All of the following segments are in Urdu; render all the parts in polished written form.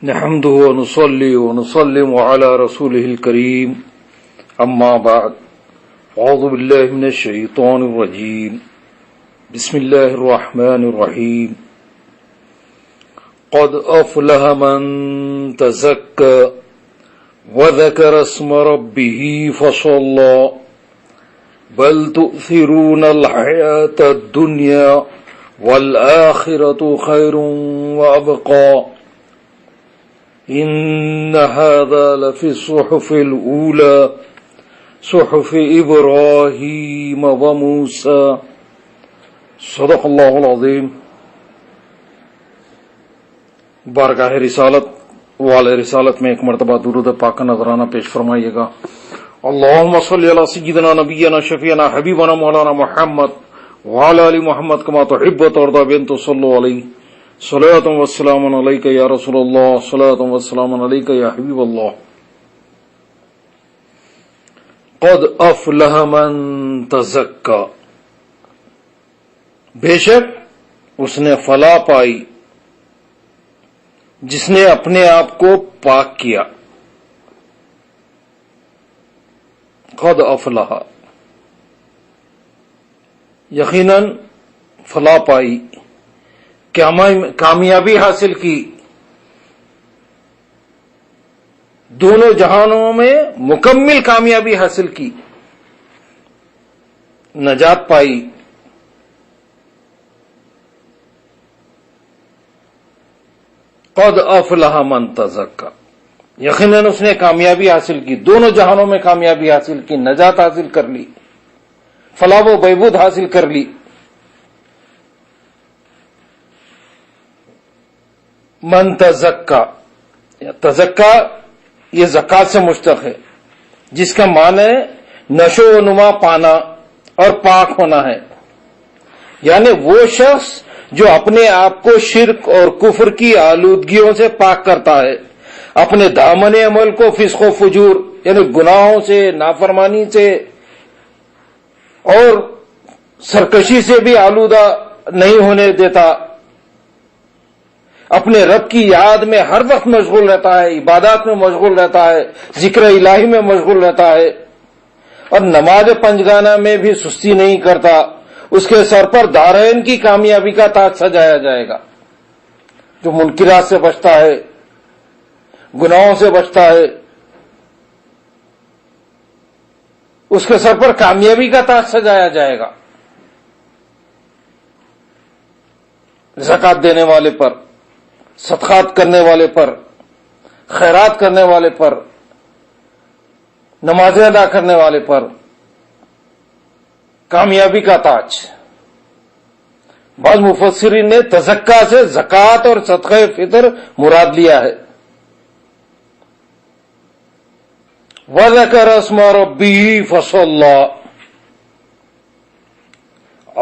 نحمده ونصلي ونسلم على رسوله الكريم أما بعد أعوذ بالله من الشيطان الرجيم بسم الله الرحمن الرحيم قد أفلح من تزكى وذكر اسم ربه فصلى بل تؤثرون الحياة الدنيا والآخرة خير وأبقى إن هذا لفي الصحف الأولى صحف إبراهيم وموسى صدق اللہ العظیم. بارگاہ رسالت والے رسالت میں ایک مرتبہ درود پاک نذرانہ پیش فرمائیے گا. اللہم صلی علی سیدنا نبینا شفیعنا حبیبنا مولانا محمد وعلی آل محمد کما تحب وترضى بأن تصلوا علیہ صلاۃ و سلام علیک یا رسول اللہ صلاۃ و سلام علیک یا حبیب اللہ. قد افلح من تزکا، بے شک اس نے فلاح پائی جس نے اپنے آپ کو پاک کیا. قد افلح، یقیناً فلاح پائی، کامیابی حاصل کی، دونوں جہانوں میں مکمل کامیابی حاصل کی، نجات پائی. قد افلح من تزکا، یقیناً اس نے کامیابی حاصل کی، دونوں جہانوں میں کامیابی حاصل کی، نجات حاصل کر لی، فلاح و بہبود حاصل کر لی. من تزکا، تزکا یہ زکات سے مشتق ہے، جس کا معنی ہے نشو و نما پانا اور پاک ہونا ہے. یعنی وہ شخص جو اپنے آپ کو شرک اور کفر کی آلودگیوں سے پاک کرتا ہے، اپنے دامن عمل کو فسق و فجور یعنی گناہوں سے، نافرمانی سے اور سرکشی سے بھی آلودہ نہیں ہونے دیتا، اپنے رب کی یاد میں ہر وقت مشغول رہتا ہے، عبادات میں مشغول رہتا ہے، ذکر الہی میں مشغول رہتا ہے، اور نماز پنجگانہ میں بھی سستی نہیں کرتا. اس کے سر پر دارین کی کامیابی کا تاج سجایا جائے گا. جو منکرات سے بچتا ہے، گناہوں سے بچتا ہے، اس کے سر پر کامیابی کا تاج سجایا جائے گا. زکات دینے والے پر، صدقات کرنے والے پر، خیرات کرنے والے پر، نمازیں ادا کرنے والے پر کامیابی کا تاج. بعض مفسرین نے تزکا سے زکات اور صدقہ فطر مراد لیا ہے. وَذَكَرَ اسْمَ رَبِّهِ فَصَلَّى،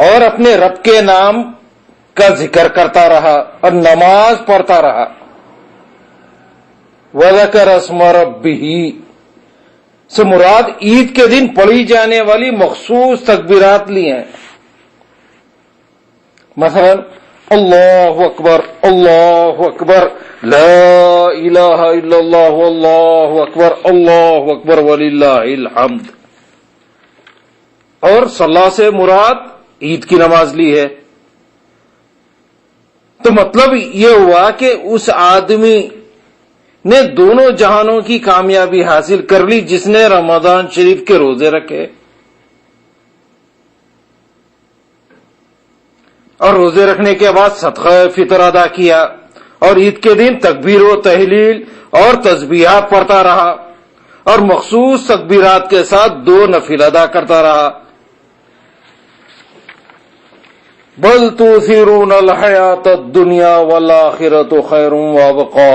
اور اپنے رب کے نام کا ذکر کرتا رہا اور نماز پڑھتا رہا. وَذَكَرَ اسْمَ رَبِّهِ سے مراد عید کے دن پڑھی جانے والی مخصوص تکبیرات لی ہیں. مثلا اللہ اکبر، اللہ اکبر، لا الہ الا اللہ، اللہ اکبر، اللہ اکبر وللہ الحمد. اور صلاح سے مراد عید کی نماز لی ہے. تو مطلب یہ ہوا کہ اس آدمی نے دونوں جہانوں کی کامیابی حاصل کر لی جس نے رمضان شریف کے روزے رکھے اور روزے رکھنے کے بعد صدقہ فطر ادا کیا اور عید کے دن تکبیر و تحلیل اور تسبیحات پڑھتا رہا اور مخصوص تکبیرات کے ساتھ 2 نفل ادا کرتا رہا. بل تؤثرون الحیاۃ الدنیا والآخرۃ خیر وابقى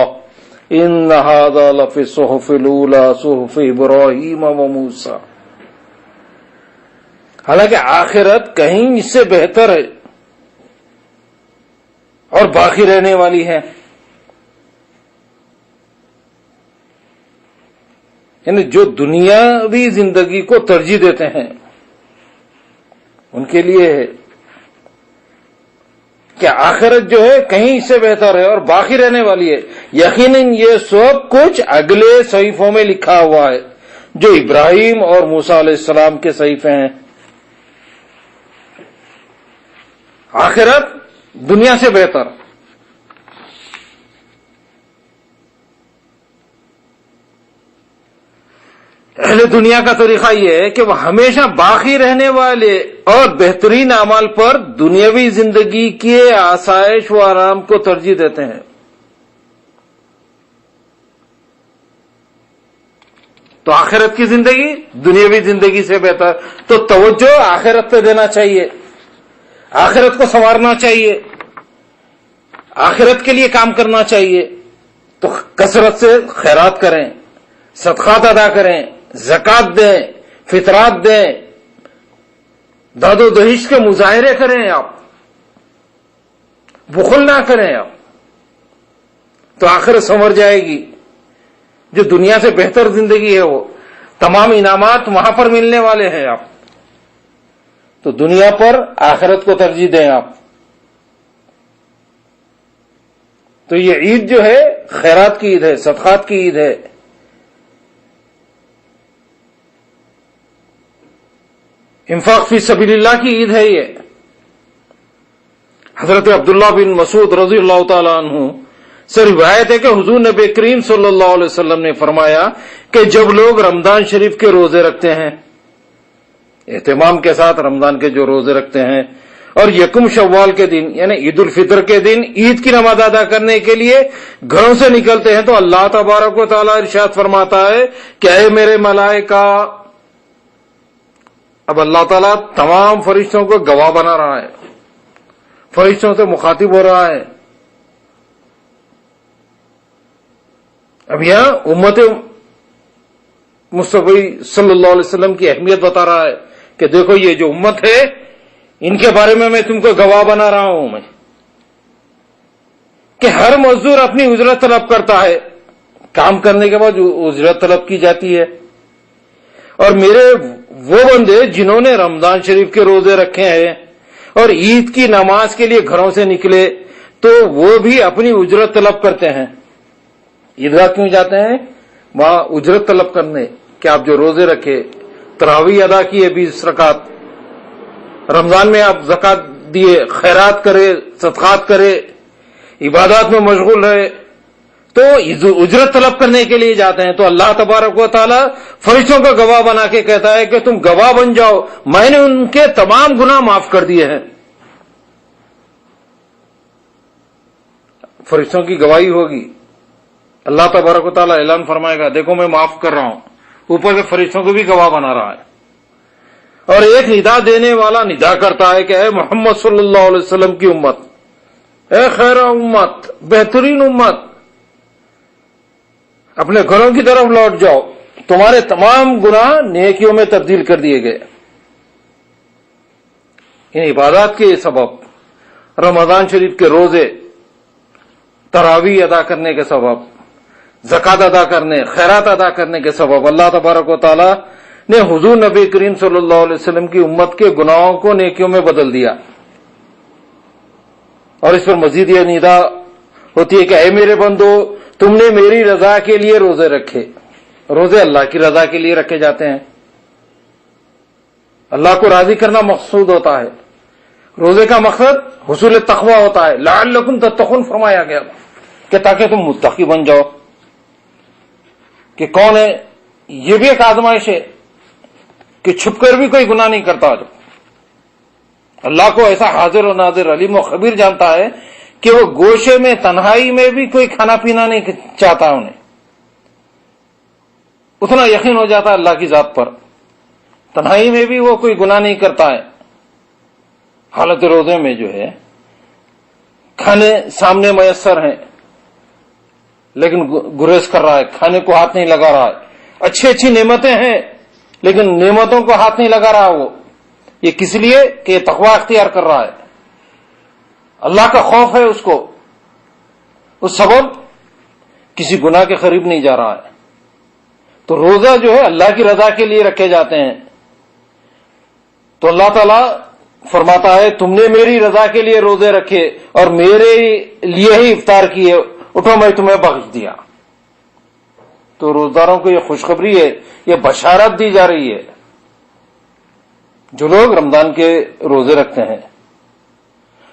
ان هذا لفی الصحف الاولى صحف ابراہیم وموسی. حالانکہ آخرت کہیں اس سے بہتر ہے اور باقی رہنے والی ہے. یعنی جو دنیاوی زندگی کو ترجیح دیتے ہیں ان کے لیے ہے. کہ آخرت جو ہے کہیں سے بہتر ہے اور باقی رہنے والی ہے. یقیناً یہ سب کچھ اگلے صحیفوں میں لکھا ہوا ہے جو ابراہیم اور موسیٰ علیہ السلام کے صحیفے ہیں. آخرت دنیا سے بہتر. اہل دنیا کا طریقہ یہ ہے کہ وہ ہمیشہ باقی رہنے والے اور بہترین اعمال پر دنیاوی زندگی کے آسائش و آرام کو ترجیح دیتے ہیں. تو آخرت کی زندگی دنیاوی زندگی سے بہتر. تو توجہ آخرت پہ دینا چاہیے, آخرت کو سنوارنا چاہیے, آخرت کے لیے کام کرنا چاہیے. تو کثرت سے خیرات کریں, صدقات ادا کریں, زکات دیں, فطرات دیں, داد و دہیش کے مظاہرے کریں, آپ بخل نہ کریں آپ, تو آخرت سنور جائے گی. جو دنیا سے بہتر زندگی ہے وہ تمام انعامات وہاں پر ملنے والے ہیں. آپ تو دنیا پر آخرت کو ترجیح دیں آپ. تو یہ عید جو ہے خیرات کی عید ہے, صدقات کی عید ہے. انفاق فی سبیل اللہ کی عید ہے یہ. حضرت عبداللہ بن مسعود رضی اللہ تعالی عنہ سے روایت ہے کہ حضور نبی کریم صلی اللہ علیہ وسلم نے فرمایا کہ جب لوگ رمضان شریف کے روزے رکھتے ہیں, اہتمام کے ساتھ رمضان کے جو روزے رکھتے ہیں, اور یکم شوال کے دن یعنی عید الفطر کے دن عید کی نماز ادا کرنے کے لیے گھروں سے نکلتے ہیں, تو اللہ تبارک و تعالی ارشاد فرماتا ہے کہ اے میرے ملائکہ. اب اللہ تعالیٰ تمام فرشتوں کو گواہ بنا رہا ہے, فرشتوں سے مخاطب ہو رہا ہے. اب یہاں امت مصطفی صلی اللہ علیہ وسلم کی اہمیت بتا رہا ہے کہ دیکھو یہ جو امت ہے ان کے بارے میں تم کو گواہ بنا رہا ہوں میں, کہ ہر مزدور اپنی اجرت طلب کرتا ہے, کام کرنے کے بعد اجرت طلب کی جاتی ہے. اور میرے وہ بندے جنہوں نے رمضان شریف کے روزے رکھے ہیں اور عید کی نماز کے لیے گھروں سے نکلے, تو وہ بھی اپنی اجرت طلب کرتے ہیں. عیدگاہ کیوں جاتے ہیں؟ وہاں اجرت طلب کرنے, کہ آپ جو روزے رکھے, تراویح ادا کیے 20 رکعت, رمضان میں آپ زکات دیے, خیرات کرے, صدقات کرے, عبادات میں مشغول رہے, تو اجرت طلب کرنے کے لیے جاتے ہیں. تو اللہ تبارک و تعالی فرشتوں کو گواہ بنا کے کہتا ہے کہ تم گواہ بن جاؤ, میں نے ان کے تمام گناہ معاف کر دیے ہیں. فرشتوں کی گواہی ہوگی, اللہ تبارک و تعالی اعلان فرمائے گا دیکھو میں معاف کر رہا ہوں, اوپر سے فرشتوں کو بھی گواہ بنا رہا ہے. اور ایک ندا دینے والا ندا کرتا ہے کہ اے محمد صلی اللہ علیہ وسلم کی امت, اے خیر امت, بہترین امت, اپنے گھروں کی طرف لوٹ جاؤ, تمہارے تمام گناہ نیکیوں میں تبدیل کر دیے گئے. ان عبادات کے سبب, رمضان شریف کے روزے, تراویح ادا کرنے کے سبب, زکات ادا کرنے, خیرات ادا کرنے کے سبب اللہ تبارک و تعالی نے حضور نبی کریم صلی اللہ علیہ وسلم کی امت کے گناہوں کو نیکیوں میں بدل دیا. اور اس پر مزید یہ ندا ہوتی ہے کہ اے میرے بندو, تم نے میری رضا کے لیے روزے رکھے. روزے اللہ کی رضا کے لیے رکھے جاتے ہیں, اللہ کو راضی کرنا مقصود ہوتا ہے. روزے کا مقصد حصول تقوی ہوتا ہے. لعلکم تتقون فرمایا گیا کہ تاکہ تم متقی بن جاؤ. کہ کون ہے؟ یہ بھی ایک آزمائش ہے کہ چھپ کر بھی کوئی گناہ نہیں کرتا. جو اللہ کو ایسا حاضر و ناظر, علیم و خبیر جانتا ہے کہ وہ گوشے میں تنہائی میں بھی کوئی کھانا پینا نہیں چاہتا, انہیں اتنا یقین ہو جاتا ہے اللہ کی ذات پر, تنہائی میں بھی وہ کوئی گناہ نہیں کرتا ہے. حالت روزے میں جو ہے کھانے سامنے میسر ہیں لیکن گریز کر رہا ہے, کھانے کو ہاتھ نہیں لگا رہا ہے. اچھی اچھی نعمتیں ہیں لیکن نعمتوں کو ہاتھ نہیں لگا رہا. وہ یہ کس لیے کہ یہ تقوی اختیار کر رہا ہے, اللہ کا خوف ہے اس کو, اس سبب کسی گناہ کے قریب نہیں جا رہا ہے. تو روزہ جو ہے اللہ کی رضا کے لیے رکھے جاتے ہیں. تو اللہ تعالیٰ فرماتا ہے تم نے میری رضا کے لیے روزے رکھے اور میرے لیے ہی افطار کیے، اٹھو میں تمہیں بخش دیا۔ تو روزداروں کو یہ خوشخبری ہے، یہ بشارت دی جا رہی ہے جو لوگ رمضان کے روزے رکھتے ہیں۔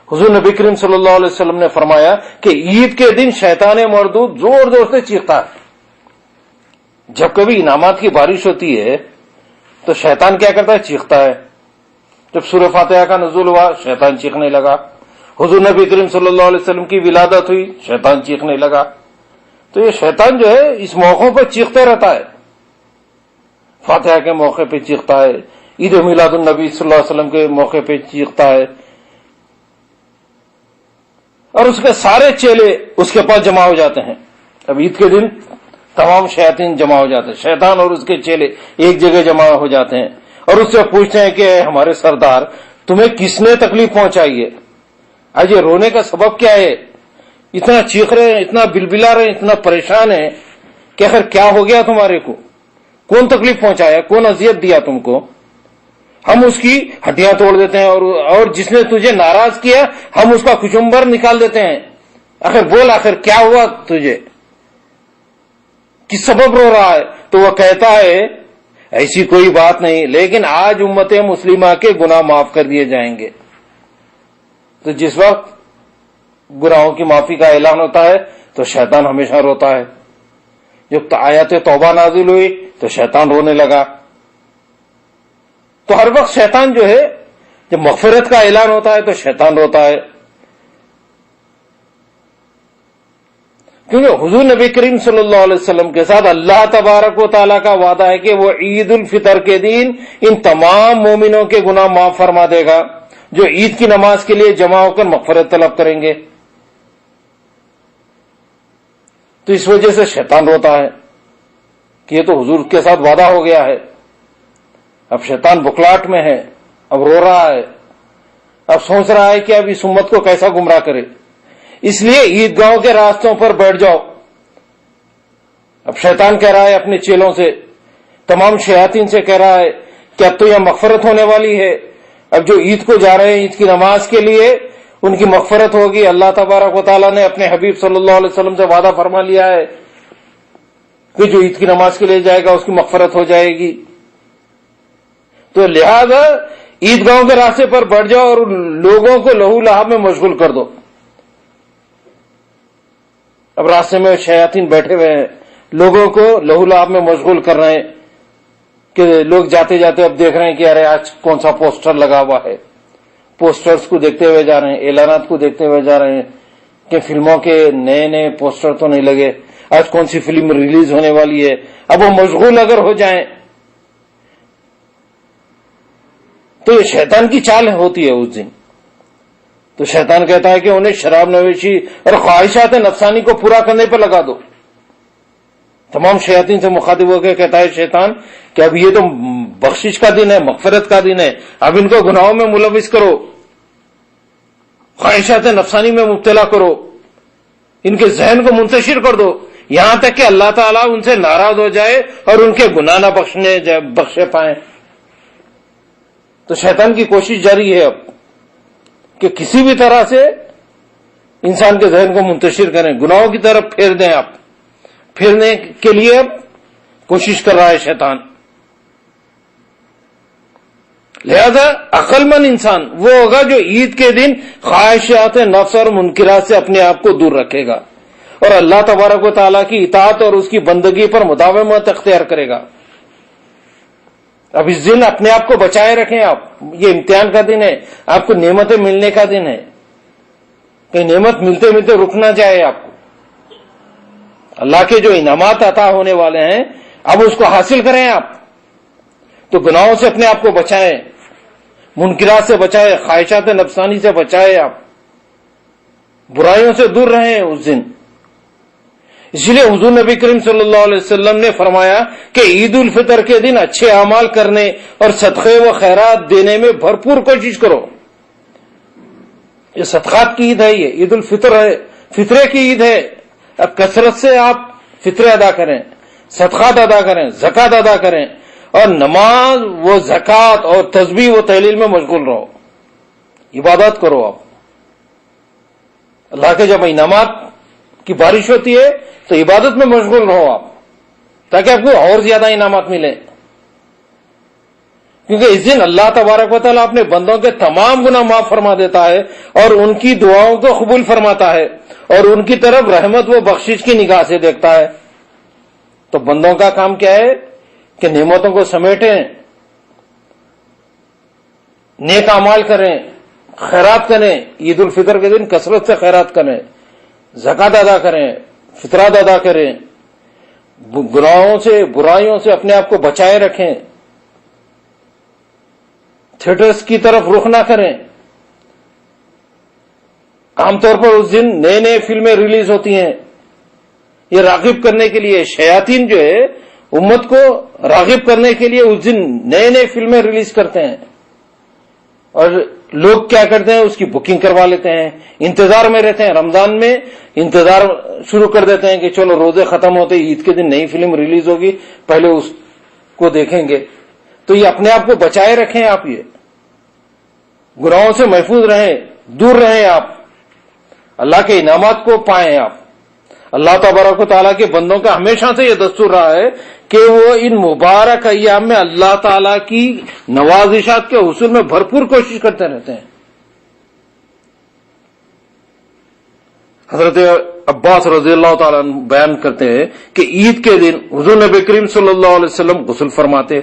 حضور نبی کریم صلی اللہ علیہ وسلم نے فرمایا کہ عید کے دن شیطان مردود زور زور سے چیختا ہے۔ جب کبھی انعامات کی بارش ہوتی ہے تو شیطان کیا کرتا ہے؟ چیختا ہے۔ جب سورہ فاتحہ کا نزول ہوا شیطان چیخنے لگا، حضور نبی کریم صلی اللہ علیہ وسلم کی ولادت ہوئی شیطان چیخنے لگا۔ تو یہ شیطان جو ہے اس موقعوں پر چیختے رہتا ہے، فاتحہ کے موقع پہ چیختا ہے، عید میلاد النبی صلی اللہ علیہ وسلم کے موقع پہ چیختا ہے، اور اس کے سارے چیلے اس کے پاس جمع ہو جاتے ہیں۔ اب عید کے دن تمام شیاطین جمع ہو جاتے ہیں، شیطان اور اس کے چیلے ایک جگہ جمع ہو جاتے ہیں اور اس سے پوچھتے ہیں کہ ہمارے سردار تمہیں کس نے تکلیف پہنچائی ہے؟ آج یہ رونے کا سبب کیا ہے؟ اتنا چیخ رہے ہیں، اتنا بلبلا رہے ہیں، اتنا پریشان ہے کہ آخر کیا ہو گیا تمہارے کو؟ کون تکلیف پہنچایا؟ کون اذیت دیا تم کو؟ ہم اس کی ہڈیاں توڑ دیتے ہیں اور جس نے تجھے ناراض کیا ہم اس کا کچمبر نکال دیتے ہیں۔ آخر بول، آخر کیا ہوا تجھے؟ کس سبب رو رہا ہے؟ تو وہ کہتا ہے ایسی کوئی بات نہیں، لیکن آج امت مسلمہ کے گناہ معاف کر دیے جائیں گے۔ تو جس وقت گناہوں کی معافی کا اعلان ہوتا ہے تو شیطان ہمیشہ روتا ہے۔ جب آیت توبہ نازل ہوئی تو شیطان رونے لگا۔ تو ہر وقت شیطان جو ہے، جب مغفرت کا اعلان ہوتا ہے تو شیطان روتا ہے، کیونکہ حضور نبی کریم صلی اللہ علیہ وسلم کے ساتھ اللہ تبارک و تعالیٰ کا وعدہ ہے کہ وہ عید الفطر کے دن ان تمام مومنوں کے گناہ معاف فرما دے گا جو عید کی نماز کے لیے جمع ہو کر مغفرت طلب کریں گے۔ تو اس وجہ سے شیطان روتا ہے کہ یہ تو حضور کے ساتھ وعدہ ہو گیا ہے۔ اب شیطان بکلاٹ میں ہے، اب رو رہا ہے، اب سوچ رہا ہے کہ اب اس امت کو کیسا گمراہ کرے، اس لیے عیدگاہوں کے راستوں پر بیٹھ جاؤ۔ اب شیطان کہہ رہا ہے اپنے چیلوں سے، تمام شیاطین سے کہہ رہا ہے کہ اب تو یہ مغفرت ہونے والی ہے، اب جو عید کو جا رہے ہیں عید کی نماز کے لیے ان کی مغفرت ہوگی۔ اللہ تبارک و تعالیٰ نے اپنے حبیب صلی اللہ علیہ وسلم سے وعدہ فرما لیا ہے کہ جو عید کی نماز کے لیے جائے گا اس کی مغفرت ہو جائے گی۔ تو لہذا عیدگاہوں کے راستے پر بڑھ جاؤ اور لوگوں کو لہو لہب میں مشغول کر دو۔ اب راستے میں شیاطین بیٹھے ہوئے ہیں، لوگوں کو لہو لہب میں مشغول کر رہے ہیں کہ لوگ جاتے جاتے اب دیکھ رہے ہیں کہ ارے آج کون سا پوسٹر لگا ہوا ہے، پوسٹرز کو دیکھتے ہوئے جا رہے ہیں، اعلانات کو دیکھتے ہوئے جا رہے ہیں کہ فلموں کے نئے نئے پوسٹر تو نہیں لگے، آج کون سی فلم ریلیز ہونے والی ہے۔ اب وہ مشغول اگر ہو جائیں تو یہ شیطان کی چال ہوتی ہے اس دن۔ تو شیطان کہتا ہے کہ انہیں شراب نوشی اور خواہشات نفسانی کو پورا کرنے پر لگا دو۔ تمام شیاطین سے مخاطب ہو کے کہتا ہے شیطان کہ اب یہ تو بخشش کا دن ہے، مغفرت کا دن ہے، اب ان کو گناہوں میں ملوث کرو، خواہشات نفسانی میں مبتلا کرو، ان کے ذہن کو منتشر کر دو یہاں تک کہ اللہ تعالیٰ ان سے ناراض ہو جائے اور ان کے گناہ نہ بخشے پائیں۔ تو شیطان کی کوشش جاری ہے اب کہ کسی بھی طرح سے انسان کے ذہن کو منتشر کریں، گناہوں کی طرف پھیر دیں۔ آپ پھیرنے کے لیے اب کوشش کر رہا ہے شیطان۔ لہذا عقل مند انسان وہ ہوگا جو عید کے دن خواہشات نفس اور منکرات سے اپنے آپ کو دور رکھے گا اور اللہ تبارک و تعالیٰ کی اطاعت اور اس کی بندگی پر مداومت اختیار کرے گا۔ اب اس دن اپنے آپ کو بچائے رکھیں آپ، یہ امتحان کا دن ہے، آپ کو نعمتیں ملنے کا دن ہے، کہ نعمت ملتے ملتے رک نہ جائے آپ کو۔ اللہ کے جو انعامات عطا ہونے والے ہیں اب اس کو حاصل کریں آپ، تو گناہوں سے اپنے آپ کو بچائیں، منکرات سے بچائیں، خواہشات نفسانی سے بچائیں، آپ برائیوں سے دور رہیں اس دن۔ اسی لیے حضور نبی کریم صلی اللہ علیہ وسلم نے فرمایا کہ عید الفطر کے دن اچھے اعمال کرنے اور صدقے و خیرات دینے میں بھرپور کوشش کرو۔ یہ صدقات کی عید ہے، یہ عید الفطر ہے، فطرے کی عید ہے۔ اب کثرت سے آپ فطرے ادا کریں، صدقات ادا کریں، زکوٰۃ ادا کریں اور نماز و زکوٰۃ اور تسبیح و تحلیل میں مشغول رہو۔ عبادت کرو آپ. اللہ کے جب انعامات کی بارش ہوتی ہے تو عبادت میں مشغول رہو آپ، تاکہ آپ کو اور زیادہ انعامات ملیں. کیونکہ اس دن اللہ تبارک و تعالیٰ اپنے بندوں کے تمام گناہ معاف فرما دیتا ہے اور ان کی دعاؤں کو قبول فرماتا ہے اور ان کی طرف رحمت و بخشش کی نگاہ سے دیکھتا ہے. تو بندوں کا کام کیا ہے کہ نعمتوں کو سمیٹیں، نیک اعمال کریں، خیرات کریں. عید الفطر کے دن کثرت سے خیرات کریں، زکوٰۃ ادا کریں، فطرات ادا کریں، گناہوں سے برائیوں سے اپنے آپ کو بچائے رکھیں، تھیٹرز کی طرف رخ نہ کریں. عام طور پر اس دن نئے نئے فلمیں ریلیز ہوتی ہیں، یہ راغب کرنے کے لیے شیاطین جو ہے امت کو راغب کرنے کے لیے اس دن نئے نئے فلمیں ریلیز کرتے ہیں، اور لوگ کیا کرتے ہیں اس کی بکنگ کروا لیتے ہیں، انتظار میں رہتے ہیں. رمضان میں انتظار شروع کر دیتے ہیں کہ چلو روزے ختم ہوتے عید کے دن نئی فلم ریلیز ہوگی، پہلے اس کو دیکھیں گے. تو یہ اپنے آپ کو بچائے رکھیں، آپ یہ گناہوں سے محفوظ رہیں، دور رہیں، آپ اللہ کے انعامات کو پائیں. آپ اللہ تبارک و تعالیٰ کے بندوں کا ہمیشہ سے یہ دستور رہا ہے کہ وہ ان مبارک ایام میں اللہ تعالیٰ کی نوازشات کے حصول میں بھرپور کوشش کرتے رہتے ہیں. حضرت عباس رضی اللہ تعالیٰ عنہ بیان کرتے ہیں کہ عید کے دن حضور نبی کریم صلی اللہ علیہ وسلم غسل فرماتے،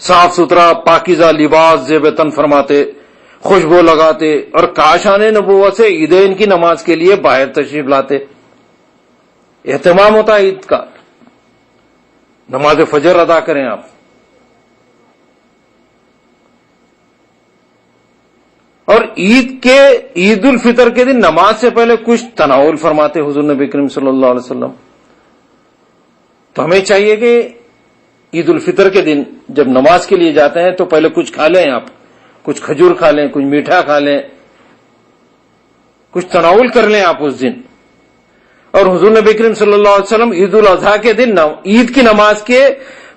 صاف ستھرا پاکیزہ لباس زیب تن فرماتے، خوشبو لگاتے اور کاشان نبوت سے عیدین کی نماز کے لیے باہر تشریف لاتے. اہتمام ہوتا ہے عید کا، نماز فجر ادا کریں آپ. اور عید الفطر کے دن نماز سے پہلے کچھ تناول فرماتے حضور نبی کریم صلی اللہ علیہ وسلم. تو ہمیں چاہیے کہ عید الفطر کے دن جب نماز کے لیے جاتے ہیں تو پہلے کچھ کھا لیں آپ، کچھ کھجور کھا لیں، کچھ میٹھا کھا لیں، کچھ تناول کر لیں آپ اس دن. اور حضور نبی کریم صلی اللہ علیہ وسلم عید الاضحیٰ کے دن عید کی نماز کے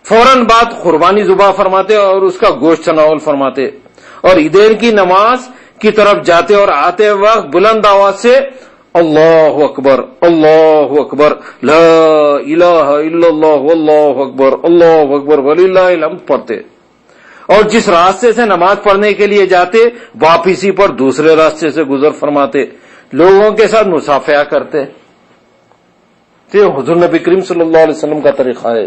فوراً بعد قربانی ذبح فرماتے اور اس کا گوشت تناول فرماتے، اور عیدین کی نماز کی طرف جاتے اور آتے وقت بلند آواز سے اللہ اکبر اللہ اکبر لا الہ الا اللہ واللہ اکبر وللہ الحمد پڑھتے. اور جس راستے سے نماز پڑھنے کے لیے جاتے واپسی پر دوسرے راستے سے گزر فرماتے، لوگوں کے ساتھ مصافحہ کرتے. تو حضور نبی کریم صلی اللہ علیہ وسلم کا طریقہ ہے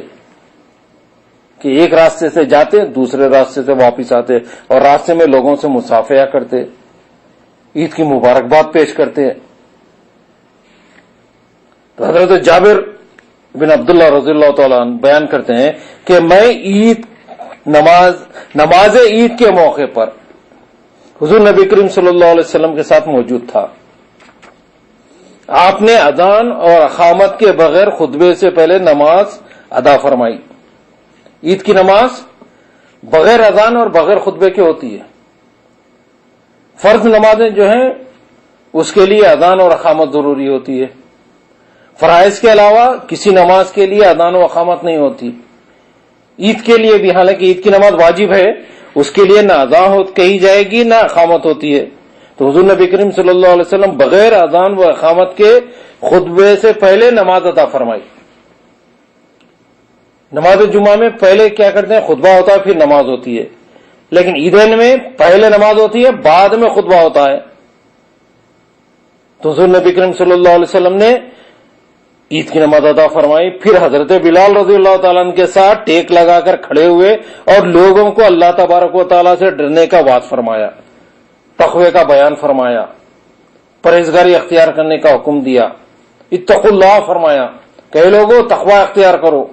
کہ ایک راستے سے جاتے دوسرے راستے سے واپس آتے اور راستے میں لوگوں سے مصافحہ کرتے، عید کی مبارکباد پیش کرتے. تو حضرت جابر بن عبداللہ رضی اللہ تعالیٰ عنہ بیان کرتے ہیں کہ میں نماز عید کے موقع پر حضور نبی کریم صلی اللہ علیہ وسلم کے ساتھ موجود تھا. آپ نے اذان اور اقامت کے بغیر خطبے سے پہلے نماز ادا فرمائی. عید کی نماز بغیر اذان اور بغیر خطبے کے ہوتی ہے. فرض نمازیں جو ہیں اس کے لیے اذان اور اقامت ضروری ہوتی ہے. فرائض کے علاوہ کسی نماز کے لیے اذان و اقامت نہیں ہوتی. عید کے لیے بھی حالانکہ عید کی نماز واجب ہے، اس کے لیے نہ اذان کہی جائے گی نہ اقامت ہوتی ہے. تو حضور نبی کریم صلی اللہ علیہ وسلم بغیر اذان و اقامت کے خطبے سے پہلے نماز ادا فرمائی. نماز جمعہ میں پہلے کیا کرتے ہیں، خطبہ ہوتا ہے پھر نماز ہوتی ہے، لیکن عیدین میں پہلے نماز ہوتی ہے بعد میں خطبہ ہوتا ہے. تو حضور نبی کریم صلی اللہ علیہ وسلم نے عید کی نماز ادا فرمائی، پھر حضرت بلال رضی اللہ تعالیٰ عنہ کے ساتھ ٹیک لگا کر کھڑے ہوئے اور لوگوں کو اللہ تبارک و تعالیٰ سے ڈرنے کا وعظ فرمایا، تقوی کا بیان فرمایا، پرہیزگاری اختیار کرنے کا حکم دیا. اتقوا اللہ فرمایا کہ اے لوگوں تقوی اختیار کرو،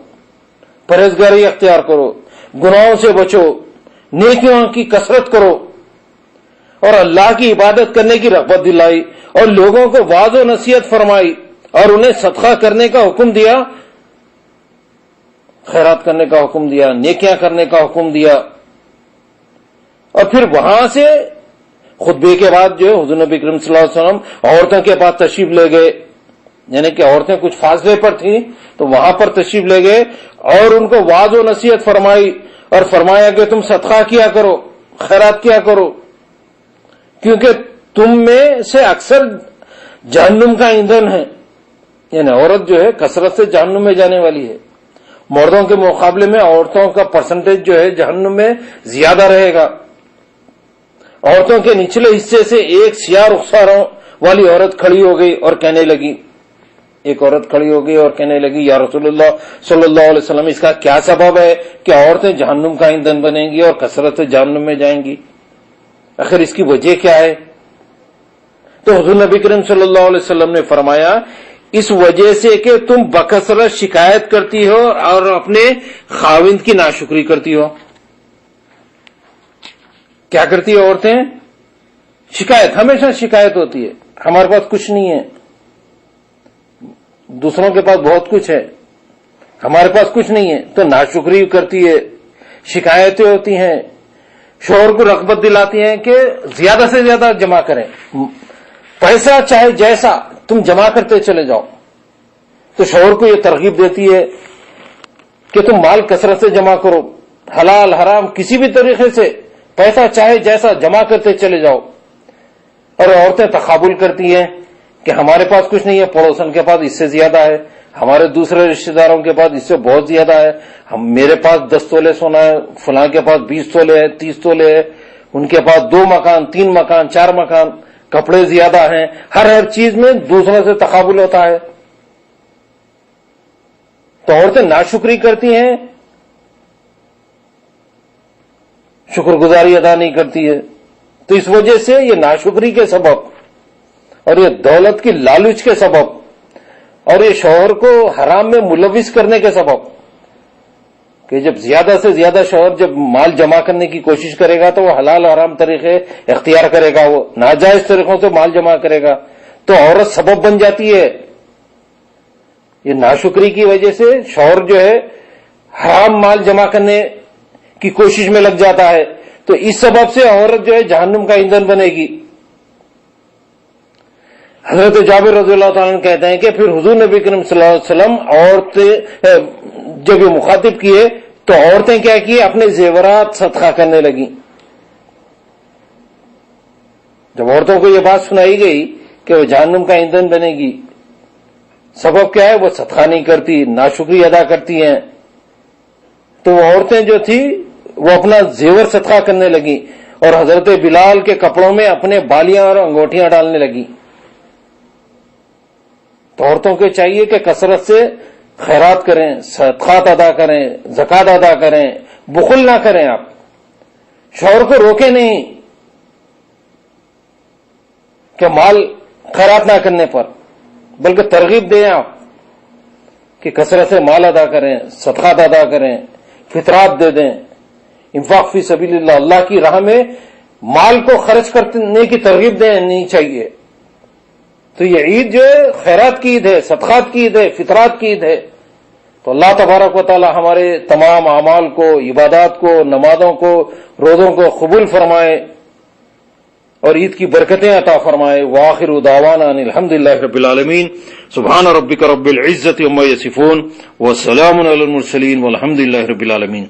پرہیزگاری اختیار کرو، گناہوں سے بچو، نیکیوں کی کثرت کرو، اور اللہ کی عبادت کرنے کی رغبت دلائی اور لوگوں کو واعظ و نصیحت فرمائی اور انہیں صدقہ کرنے کا حکم دیا، خیرات کرنے کا حکم دیا، نیکیاں کرنے کا حکم دیا. اور پھر وہاں سے خطبے کے بعد جو حضور نبی کریم صلی اللہ علیہ وسلم عورتوں کے پاس تشریف لے گئے، یعنی کہ عورتیں کچھ فاصلے پر تھیں تو وہاں پر تشریف لے گئے اور ان کو واعظ و نصیحت فرمائی اور فرمایا کہ تم صدقہ کیا کرو، خیرات کیا کرو. کیونکہ تم میں سے اکثر جہنم کا ایندھن ہے، یعنی عورت جو ہے کثرت سے جہنم میں جانے والی ہے. مردوں کے مقابلے میں عورتوں کا پرسنٹیج جو ہے جہنم میں زیادہ رہے گا. عورتوں کے نچلے حصے سے ایک سیاہ رخساروں والی عورت کھڑی ہو گئی اور کہنے لگی، ایک عورت کھڑی ہو گئی اور کہنے لگی، یا رسول اللہ صلی اللہ علیہ وسلم، اس کا کیا سبب ہے کہ عورتیں جہنم کا ایندھن بنیں گی اور کثرت سے جہنم میں جائیں گی؟ آخر اس کی وجہ کیا ہے؟ تو حضور نبی کریم صلی اللہ علیہ وسلم نے فرمایا، اس وجہ سے کہ تم بکثرت شکایت کرتی ہو اور اپنے خاوند کی ناشکری کرتی ہو. کیا کرتی ہو عورتیں؟ شکایت، ہمیشہ شکایت ہوتی ہے، ہمارے پاس کچھ نہیں ہے، دوسروں کے پاس بہت کچھ ہے، ہمارے پاس کچھ نہیں ہے، تو ناشکری کرتی ہے، شکایتیں ہوتی ہیں. شوہر کو رغبت دلاتی ہیں کہ زیادہ سے زیادہ جمع کریں، پیسہ چاہے جیسا تم جمع کرتے چلے جاؤ. تو شوہر کو یہ ترغیب دیتی ہے کہ تم مال کثرت سے جمع کرو، حلال حرام کسی بھی طریقے سے پیسہ چاہے جیسا جمع کرتے چلے جاؤ. اور عورتیں تقابل کرتی ہیں کہ ہمارے پاس کچھ نہیں ہے، پڑوسن کے پاس اس سے زیادہ ہے، ہمارے دوسرے رشتہ داروں کے پاس اس سے بہت زیادہ ہے، میرے پاس 10 تولے سونا ہے، فلاں کے پاس 20 تولے ہے، 30 تولے ہے، ان کے پاس 2 مکان 3 مکان 4 مکان، کپڑے زیادہ ہیں. ہر چیز میں دوسروں سے تقابل ہوتا ہے. تو عورتیں ناشکری کرتی ہیں، شکر گزاری ادا نہیں کرتی ہے. تو اس وجہ سے یہ ناشکری کے سبب اور یہ دولت کی لالچ کے سبب اور یہ شوہر کو حرام میں ملوث کرنے کے سبب، کہ جب زیادہ سے زیادہ شوہر جب مال جمع کرنے کی کوشش کرے گا تو وہ حلال حرام طریقے اختیار کرے گا، وہ ناجائز طریقوں سے مال جمع کرے گا، تو عورت سبب بن جاتی ہے. یہ ناشکری کی وجہ سے شوہر جو ہے حرام مال جمع کرنے کی کوشش میں لگ جاتا ہے، تو اس سبب سے عورت جو ہے جہنم کا ایندھن بنے گی. حضرت جابر رضی اللہ تعالیٰ عنہ کہتے ہیں کہ پھر حضور نبی کریم صلی اللہ علیہ وسلم عورتیں جب یہ مخاطب کیے تو عورتیں کیا کی، اپنے زیورات صدقہ کرنے لگیں. جب عورتوں کو یہ بات سنائی گئی کہ وہ جہنم کا ایندھن بنے گی، سبب کیا ہے؟ وہ صدقہ نہیں کرتی، ناشکری ادا کرتی ہیں. تو وہ عورتیں جو تھی وہ اپنا زیور صدقہ کرنے لگیں اور حضرت بلال کے کپڑوں میں اپنے بالیاں اور انگوٹھیاں ڈالنے لگیں. تو عورتوں کو چاہیے کہ کثرت سے خیرات کریں، صدقات ادا کریں، زکات ادا کریں، بخل نہ کریں. آپ شوہر کو روکے نہیں کہ مال خیرات نہ کرنے پر، بلکہ ترغیب دیں آپ کہ کثرت سے مال ادا کریں، صدقات ادا کریں، فطرات دے دیں. انفاق فی سبیل اللہ، اللہ کی راہ میں مال کو خرچ کرنے کی ترغیب دینی چاہیے. تو یہ عید جو ہے خیرات کی عید ہے، صدقات کی عید ہے، فطرات کی عید ہے. تو اللہ تبارک و تعالی ہمارے تمام اعمال کو، عبادات کو، نمازوں کو، روزوں کو قبول فرمائے اور عید کی برکتیں عطا فرمائے. وآخر دعوانا ان الحمدللہ رب العالمین. سبحان ربک رب العزت عما یصفون وسلام علی المرسلین والحمدللہ رب العالمین.